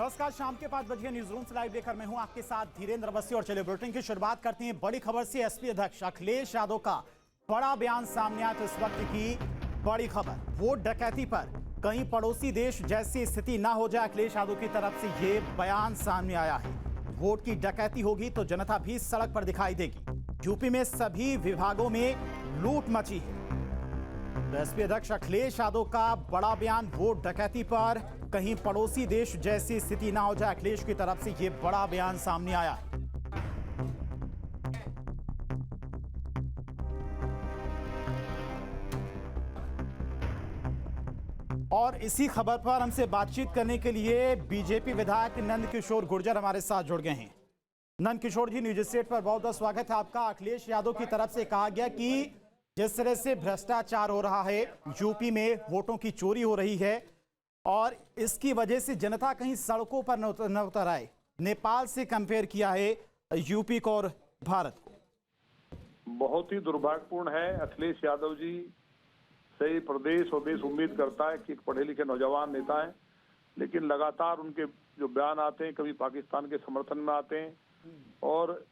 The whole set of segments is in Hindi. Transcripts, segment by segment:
नमस्कार, शाम के 5 बजे न्यूज रूम से लाइव लेकर मैं हूं आपके साथ धीरेन्द्र अवस्थी। और चलिए बुलेटिन की शुरुआत करते हैं बड़ी खबर से। एसपी अध्यक्ष अखिलेश यादव का बड़ा बयान सामने आया। तो इस वक्त की बड़ी खबर, वोट डकैती पर कहीं पड़ोसी देश जैसी स्थिति ना हो जाए, अखिलेश यादव की तरफ से ये बयान सामने आया है। वोट की डकैती होगी तो जनता भी सड़क पर दिखाई देगी। यूपी में सभी विभागों में लूट मची है। तो एसपी अध्यक्ष अखिलेश यादव का बड़ा बयान, वोट डकैती पर कहीं पड़ोसी देश जैसी स्थिति ना हो जाए, अखिलेश की तरफ से यह बड़ा बयान सामने आया है। और इसी खबर पर हमसे बातचीत करने के लिए बीजेपी विधायक नंद किशोर गुर्जर हमारे साथ जुड़ गए हैं। नंद किशोर जी, न्यूज स्टेट पर बहुत बहुत स्वागत है आपका। अखिलेश यादव की तरफ से कहा गया कि जिस तरह से भ्रष्टाचार हो रहा है, यूपी में वोटों की चोरी हो रही है और इसकी वजह से जनता कहीं सड़कों पर न उतर आए। नेपाल से कंपेयर किया है यूपी को और भारत को। बहुत ही दुर्भाग्यपूर्ण है। अखिलेश यादव जी से प्रदेश और देश उम्मीद करता है कि एक पढ़े लिखे नौजवान नेता हैं, लेकिन लगातार उनके जो बयान आते हैं कभी पाकिस्तान के समर्थन में आते हैं। और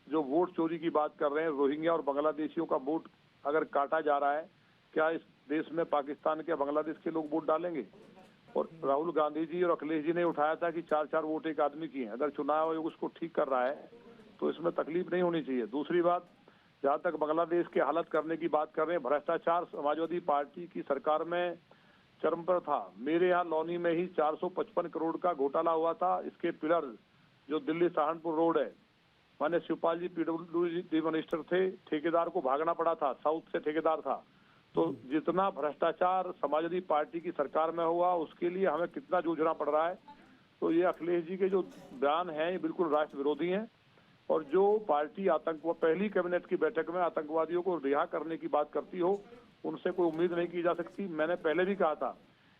जो वोट चोरी की बात कर रहे हैं, रोहिंग्या और बांग्लादेशियों का वोट अगर काटा जा रहा है, क्या इस देश में पाकिस्तान के बांग्लादेश के लोग वोट डालेंगे? और राहुल गांधी जी और अखिलेश जी ने उठाया था कि 4-4 वोट एक आदमी की हैं। अगर चुनाव आयोग उसको ठीक कर रहा है तो इसमें तकलीफ नहीं होनी चाहिए। दूसरी बात, जहाँ तक बांग्लादेश की हालत करने की बात कर रहे हैं, भ्रष्टाचार समाजवादी पार्टी की सरकार में चरम पर था। मेरे यहाँ लौनी में ही 455 करोड़ का घोटाला हुआ था। इसके पिलर जो दिल्ली सहारनपुर रोड है, माननीय शिवपाल जी पीडब्ल्यूडी मिनिस्टर थे, ठेकेदार को भागना पड़ा था, साउथ से ठेकेदार था। तो जितना भ्रष्टाचार समाजवादी पार्टी की सरकार में हुआ, उसके लिए हमें कितना जूझना पड़ रहा है। तो ये अखिलेश जी के जो बयान हैं ये बिल्कुल राष्ट्र विरोधी हैं। और जो पार्टी आतंकवाद पहली कैबिनेट की बैठक में आतंकवादियों को रिहा करने की बात करती हो, उनसे कोई उम्मीद नहीं की जा सकती। मैंने पहले भी कहा था,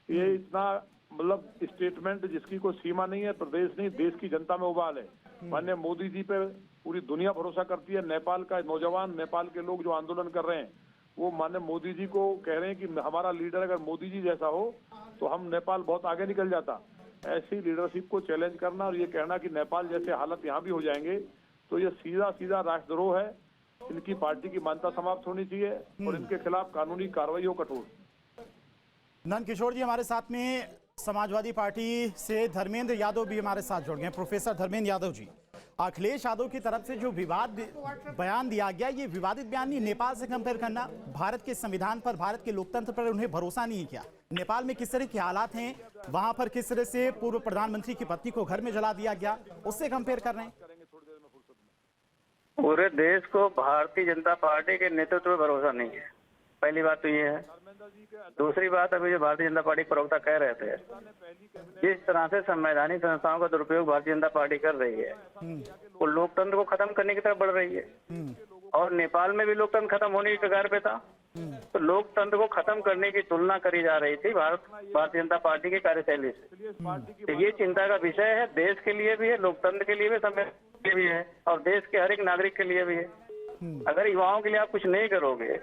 ये इतना मतलब स्टेटमेंट जिसकी कोई सीमा नहीं है, प्रदेश नहीं देश की जनता में उबाल है। माननीय मोदी जी पे पूरी दुनिया भरोसा करती है। नेपाल का नौजवान, नेपाल के लोग जो आंदोलन कर रहे हैं, वो माननीय मोदी जी को कह रहे हैं कि हमारा लीडर अगर मोदी जी जैसा हो तो हम नेपाल बहुत आगे निकल जाता। ऐसी लीडरशिप को चैलेंज करना और ये कहना कि नेपाल जैसे हालत यहाँ भी हो जाएंगे, तो ये सीधा सीधा राष्ट्रद्रोह है। इनकी पार्टी की मान्यता समाप्त होनी चाहिए और इनके खिलाफ कानूनी कार्रवाई हो कठोर। नंद किशोर जी, हमारे साथ में समाजवादी पार्टी से धर्मेंद्र यादव भी हमारे साथ जुड़ गए। प्रोफेसर धर्मेंद्र यादव जी, अखिलेश यादव की तरफ से जो बयान दिया गया, ये विवादित बयान नहीं। नेपाल से कंपेयर करना, भारत के संविधान पर, भारत के लोकतंत्र पर उन्हें भरोसा नहीं किया। नेपाल में किस तरह के हालात हैं, वहां पर किस तरह से पूर्व प्रधानमंत्री की पत्नी को घर में जला दिया गया, उससे कंपेयर कर रहे हैं। पूरे देश को भारतीय जनता पार्टी के नेतृत्व में भरोसा नहीं है, पहली बात तो ये है। दूसरी बात, अभी जो भारतीय जनता पार्टी प्रवक्ता कह रहे थे, जिस तरह से संवैधानिक संस्थाओं का दुरुपयोग भारतीय जनता पार्टी कर रही है, वो लोकतंत्र को खत्म करने की तरफ बढ़ रही है। और नेपाल में भी लोकतंत्र खत्म होने की कगार पे था। तो लोकतंत्र को खत्म करने की तुलना करी जा रही थी भारतीय जनता पार्टी की कार्यशैली से। तो ये चिंता का विषय है, देश के लिए भी है, लोकतंत्र के लिए भी, संविधान के लिए भी है और देश के हर एक नागरिक के लिए भी है। अगर युवाओं के लिए आप कुछ नहीं करोगे,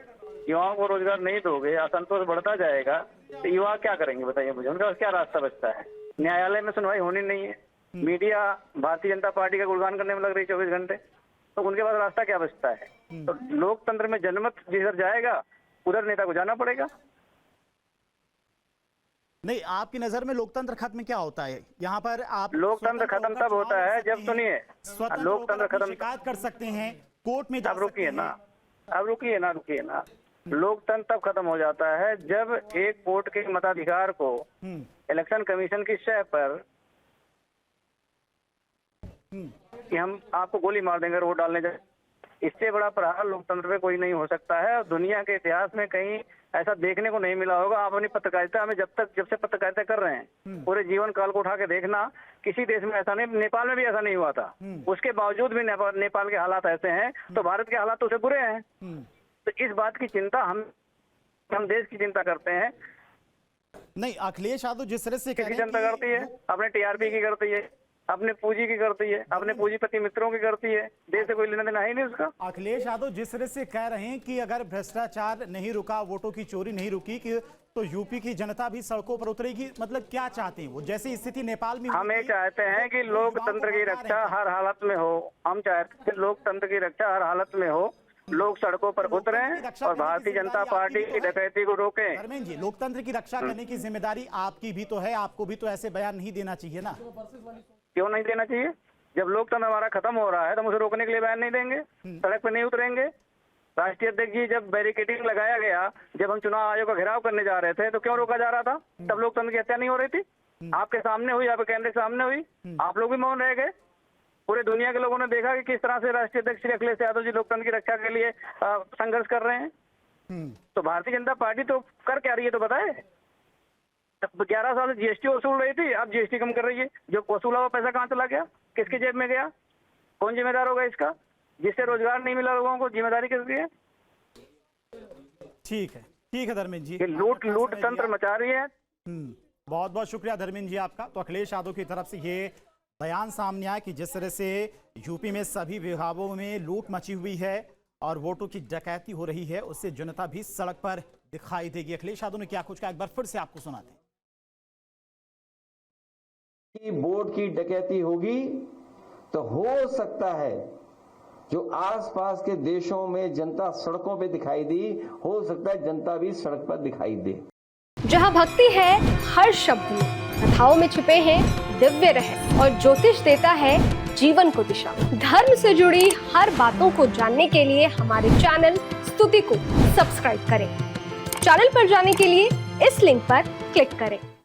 युवाओं को रोजगार नहीं दोगे, असंतोष बढ़ता जाएगा, तो युवा क्या करेंगे बताइए मुझे? उनका क्या रास्ता बचता है? न्यायालय में सुनवाई होनी नहीं है, मीडिया भारतीय जनता पार्टी का गुणगान करने में लग रही 24 घंटे, तो उनके पास रास्ता क्या बचता है? तो लोकतंत्र में जनमत जिधर जाएगा उधर नेता को जाना पड़ेगा। नहीं, आपकी नजर में लोकतंत्र खत्म क्या होता है? यहाँ पर आप लोकतंत्र खत्म तब होता है जब, सुनिए, लोकतंत्र खत्म शिकायत कर सकते हैं, कोर्ट में जा अब रुकिए ना, अब रुकिए ना। लोकतंत्र तब खत्म हो जाता है जब एक वोट के मताधिकार को इलेक्शन कमीशन की शह पर कि हम आपको गोली मार देंगे वोट डालने जाए, इससे बड़ा प्रहार लोकतंत्र पे कोई नहीं हो सकता है। और दुनिया के इतिहास में कहीं ऐसा देखने को नहीं मिला होगा। आप अपनी पत्रकारिता में जब से पत्रकारिता कर रहे हैं, पूरे जीवन काल को उठा के देखना, किसी देश में ऐसा नहीं, नेपाल में भी ऐसा नहीं हुआ था। उसके बावजूद भी नेपाल के हालात ऐसे हैं, तो भारत के हालात तो उससे बुरे हैं। तो इस बात की चिंता हम देश की चिंता करते हैं। नहीं, अखिलेश यादव जिस तरह से किसी चिंता करती है, अपने टीआरपी की करती है। अपने पूंजी की करती है, अपने पूंजीपति मित्रों की करती है, देश से कोई लेना देना है ही नहीं उसका। अखिलेश यादव जिस तरह से कह रहे हैं कि अगर भ्रष्टाचार नहीं रुका, वोटों की चोरी नहीं रुकी, कि तो यूपी की जनता भी सड़कों पर उतरेगी, मतलब क्या चाहते हैं वो? जैसी स्थिति नेपाल में हम ये चाहते हैं कि लोकतंत्र की रक्षा हर हालत में हो। हम चाहते हैं कि लोकतंत्र की रक्षा हर हालत में हो, लोग सड़कों पर उतरें और भारतीय जनता पार्टी की डकैती को रोकें। धर्मेंद्र जी, लोकतंत्र की रक्षा करने की जिम्मेदारी आपकी भी तो है, आपको भी तो ऐसे बयान नहीं देना चाहिए ना? क्यों नहीं देना चाहिए? जब लोकतंत्र हमारा खत्म हो रहा है तो हम उसे रोकने के लिए बयान नहीं देंगे, सड़क पर नहीं उतरेंगे। राष्ट्रीय अध्यक्ष जी, जब बैरिकेडिंग लगाया गया, जब हम चुनाव आयोग का घेराव करने जा रहे थे तो क्यों रोका जा रहा था? तब लोकतंत्र की हत्या नहीं हो रही थी? आपके सामने हुई, आपके कैमरे के सामने हुई, आप लोग भी मौन रह गए। पूरे दुनिया के लोगों ने देखा कि किस तरह से राष्ट्रीय अध्यक्ष श्री अखिलेश यादव जी लोकतंत्र की रक्षा के लिए संघर्ष कर रहे हैं। तो भारतीय जनता पार्टी तो कर क्या रही है तो बताए। 11 साल से जीएसटी वसूल रही थी, अब जीएसटी कम कर रही है। जो वसूला हुआ पैसा कहाँ चला गया, किसकी जेब में गया, कौन जिम्मेदार होगा इसका? जिससे रोजगार नहीं मिला लोगों को, जिम्मेदारी किसकी है? ठीक है धर्मेंद्र जी, लूट तंत्र मचा रही है। बहुत बहुत शुक्रिया धर्मेंद्र जी आपका। तो अखिलेश यादव की तरफ से ये बयान सामने आया कि जिस तरह से यूपी में सभी विभागों में लूट मची हुई है और वोटों की डकैती हो रही है, उससे जनता भी सड़क पर दिखाई देगी। अखिलेश यादव ने क्या कुछ कहा, एक बार फिर से आपको सुनाते हैं। कि वोट की डकैती होगी तो हो सकता है जो आसपास के देशों में जनता सड़कों पे दिखाई दी, हो सकता है जनता भी सड़क पर दिखाई दे। जहां भक्ति है हर शब्द में, कथाओं में छिपे हैं दिव्य रहस्य और ज्योतिष देता है जीवन को दिशा। धर्म से जुड़ी हर बातों को जानने के लिए हमारे चैनल स्तुति को सब्सक्राइब करें। चैनल पर जाने के लिए इस लिंक पर क्लिक करें।